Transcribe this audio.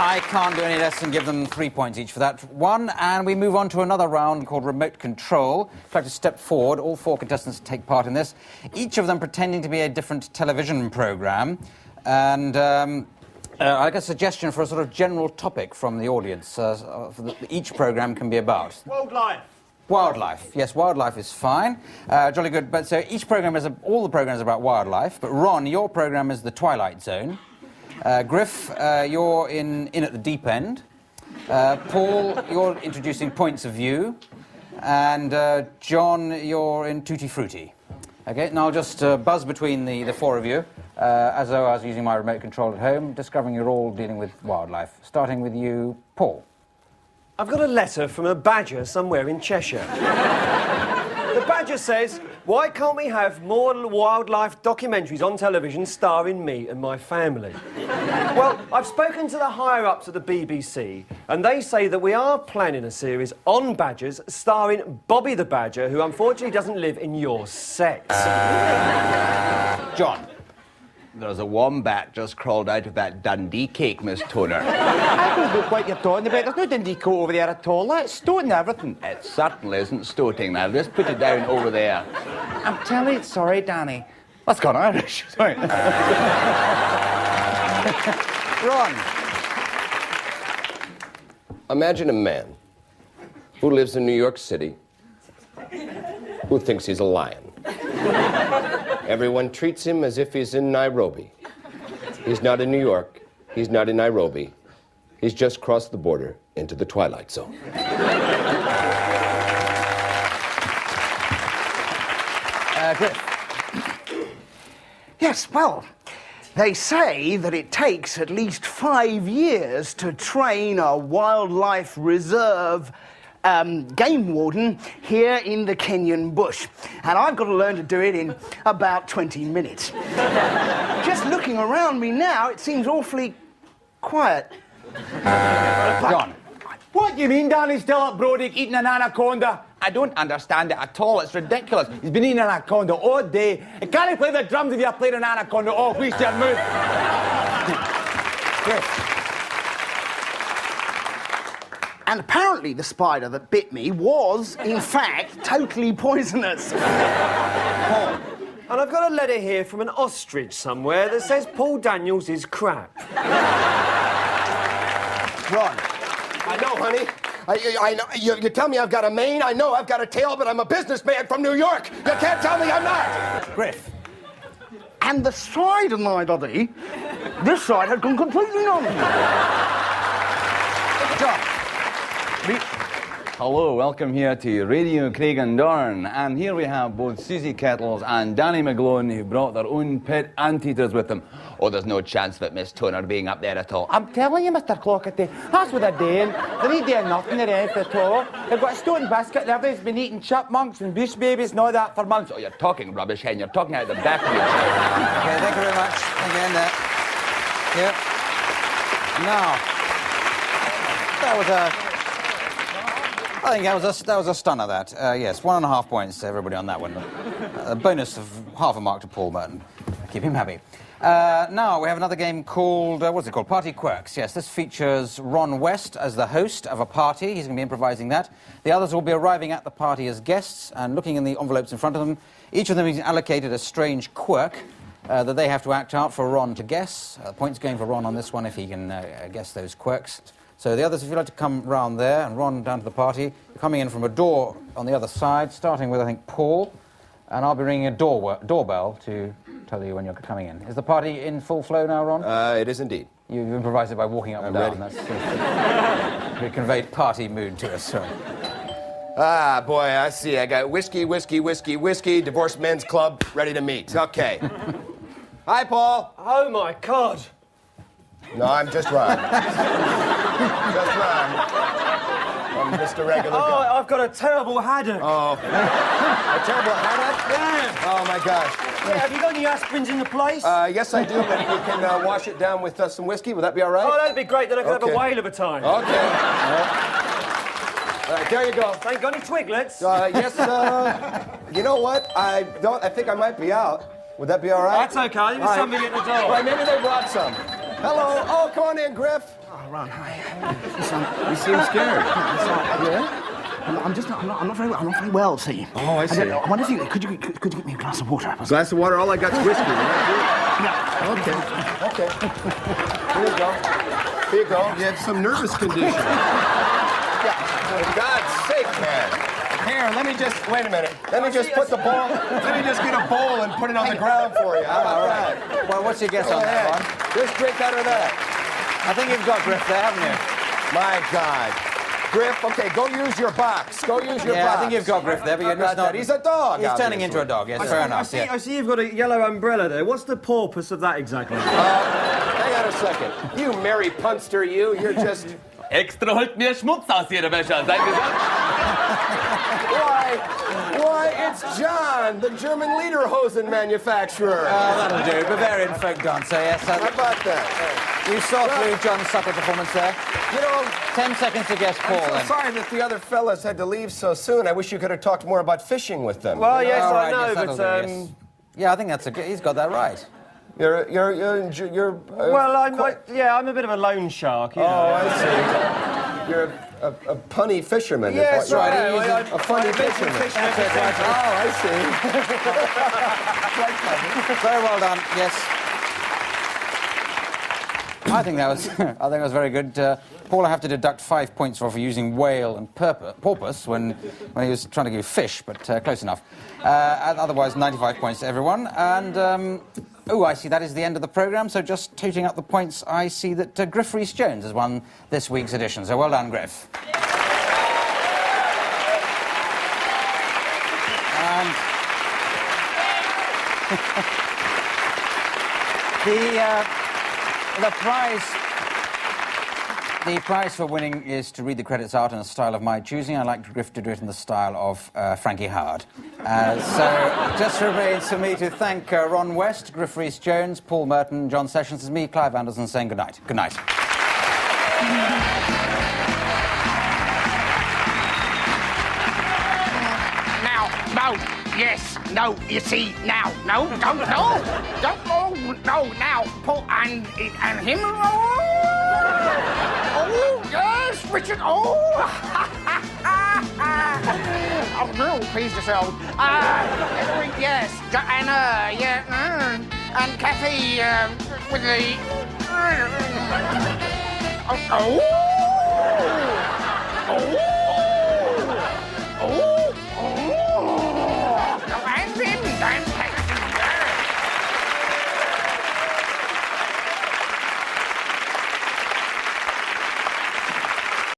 I can't do any less than give them 3 points each for that one, and we move on to another round called Remote Control. I'd like to step forward. All 4 contestants take part in this, each of them pretending to be a different television programme, and I like a suggestion for a sort of general topic from the audience each programme can be about. Wildlife. Wildlife. Yes, wildlife is fine. Jolly good. But so each programme is all the programmes are about wildlife. But Ron, your programme is the Twilight Zone. Griff, you're in at the deep end. Paul, you're introducing points of view. And John, you're in Tutti Frutti. Okay, now I'll just buzz between the 4 of you, as though I was using my remote control at home, discovering you're all dealing with wildlife. Starting with you, Paul. I've got a letter from a badger somewhere in Cheshire. The badger says, why can't we have more wildlife documentaries on television starring me and my family? Well, I've spoken to the higher-ups at the BBC, and they say that we are planning a series on badgers starring Bobby the Badger, who unfortunately doesn't live in your set. John. There's a wombat just crawled out of that Dundee cake, Miss Toner. I don't know what you're talking about. There's no Dundee coat over there at all. That's stoating everything. It certainly isn't stoating. Now, just put it down over there. I'm telling you, sorry, Danny. That's gone Irish. Sorry. Ron. Imagine a man who lives in New York City who thinks he's a lion. Everyone treats him as if he's in Nairobi. He's not in New York. He's not in Nairobi. He's just crossed the border into the Twilight Zone. Griff. Yes, well, they say that it takes at least 5 years to train a wildlife reserve game warden here in the Kenyan bush. And I've got to learn to do it in about 20 minutes. Just looking around me now, it seems awfully quiet. John. What do you mean Danny's still up Brodick eating an anaconda? I don't understand it at all. It's ridiculous. He's been eating an anaconda all day. And can't he play the drums if you're playing an anaconda? Oh, please, your move. Griff. And apparently the spider that bit me was, in fact, totally poisonous. And I've got a letter here from an ostrich somewhere that says Paul Daniels is crap. Ron. I know, honey. I know. You tell me I've got a mane. I know I've got a tail, but I'm a businessman from New York. You can't tell me I'm not. Griff. And the side of my body, this side had gone completely numb. John. Hello, welcome here to Radio Craig and Dorn. And here we have both Susie Kettles and Danny McGlone, who brought their own pet anteaters with them. Oh, there's no chance of it, Miss Toner, being up there at all. I'm telling you, Mr. Clockerty, that's what they're doing. They ain't doing nothing, they're anything at all. They've got a stone biscuit and everything's been eating chipmunks and bush babies and all that for months. Oh, you're talking rubbish, Hen. You're talking out of the back of your head. Okay, thank you very much. Thank you, Enda. Yep. Now, that was I think that was a stunner, that. Yes, 1.5 points to everybody on that one. A bonus of half a mark to Paul Merton. Keep him happy. Now, we have another game called, what's it called? Party Quirks. Yes, this features Ron West as the host of a party. He's going to be improvising that. The others will be arriving at the party as guests and looking in the envelopes in front of them. Each of them is allocated a strange quirk that they have to act out for Ron to guess. Points going for Ron on this one if he can guess those quirks. So the others, if you'd like to come round there and Ron down to the party, you're coming in from a door on the other side, starting with, I think, Paul. And I'll be ringing a doorbell to tell you when you're coming in. Is the party in full flow now, Ron? It is indeed. You've improvised it by walking up and down. Ready. That's we conveyed party mood to us. Sorry. Ah, boy, I see. I got whiskey, divorced men's club, ready to meet. Okay. Hi, Paul. Oh, my God. No, I'm just Ron. Just Ron. I'm just a regular guy. I've got a terrible haddock. Oh. A terrible haddock? Yeah. Oh, my gosh. Yeah, have you got any aspirins in the place? Yes, I do, but you can wash it down with some whiskey. Will that be all right? Oh, that'd be great. Then I could have a whale of a time. Okay. All right, there you go. Ain't got any twiglets? Yes, you know what? I think I might be out. Would that be all right? That's okay. There's something at the door. Right, maybe they brought some. Hello. Oh, come on in, Griff. Oh, Ron, hi. You seem scared. Yeah? I'm not very well, see. Oh, I see. I wonder if you could you get me a glass of water? Glass of water. All I got is whiskey. Yeah. Okay. Here you go. Here you go. You have some nervous condition. For God's sake, man. Here, let me just, wait a minute. Let me just put the bowl, let me just get a bowl and put it on the ground for you. All right. Well, what's your guess on that one? Just drink out of that. I think you've got Griff there, haven't you? My God. Griff, okay, go use your box. Go use your box. Yeah, I think you've got Griff there, but you're just not... He's a dog, He's turning into a dog, yes, fair enough. I see you've got a yellow umbrella there. What's the purpose of that exactly? Hang on a second. You merry punster, you. You're just... Extra holt mehr Schmutz aus Ihrer Wäsche, seid gesagt. Why, it's John, the German lederhosen manufacturer. That'll do. Bavarian folk dancer, yes. How about that? You saw through John's supper performance there. You know, 10 seconds to guess Paul, I'm so then. sorry that the other fellas had to leave so soon. I wish you could have talked more about fishing with them. Well, yes, All I right, know, yes, that'll but do, yes. Yeah, I think that's a good... He's got that right. You're well, I'm a bit of a loan shark, you know. Oh, I see. You're a punny fisherman. Yes, is what right. you are. A funny fisherman. Oh, I see. Very well done, yes. I think that was very good. Paul, I have to deduct 5 points for using whale and porpoise when he was trying to give fish, but close enough. And otherwise, 95 points to everyone. And, I see that is the end of the programme, so just toting up the points, I see that Griff Rhys-Jones has won this week's edition. So well done, Griff. And the prize for winning is to read the credits out in a style of my choosing. I'd like Griff to do it in the style of Frankie Howard. So just remains for me to thank Ron West, Griff Rhys-Jones, Paul Merton, John Sessions. It's me, Clive Anderson, saying good night. Good night. No, you see, now, no, don't, now, Paul and him, yes, Richard, no, please yourself, yes, and Kathy, with the, oh.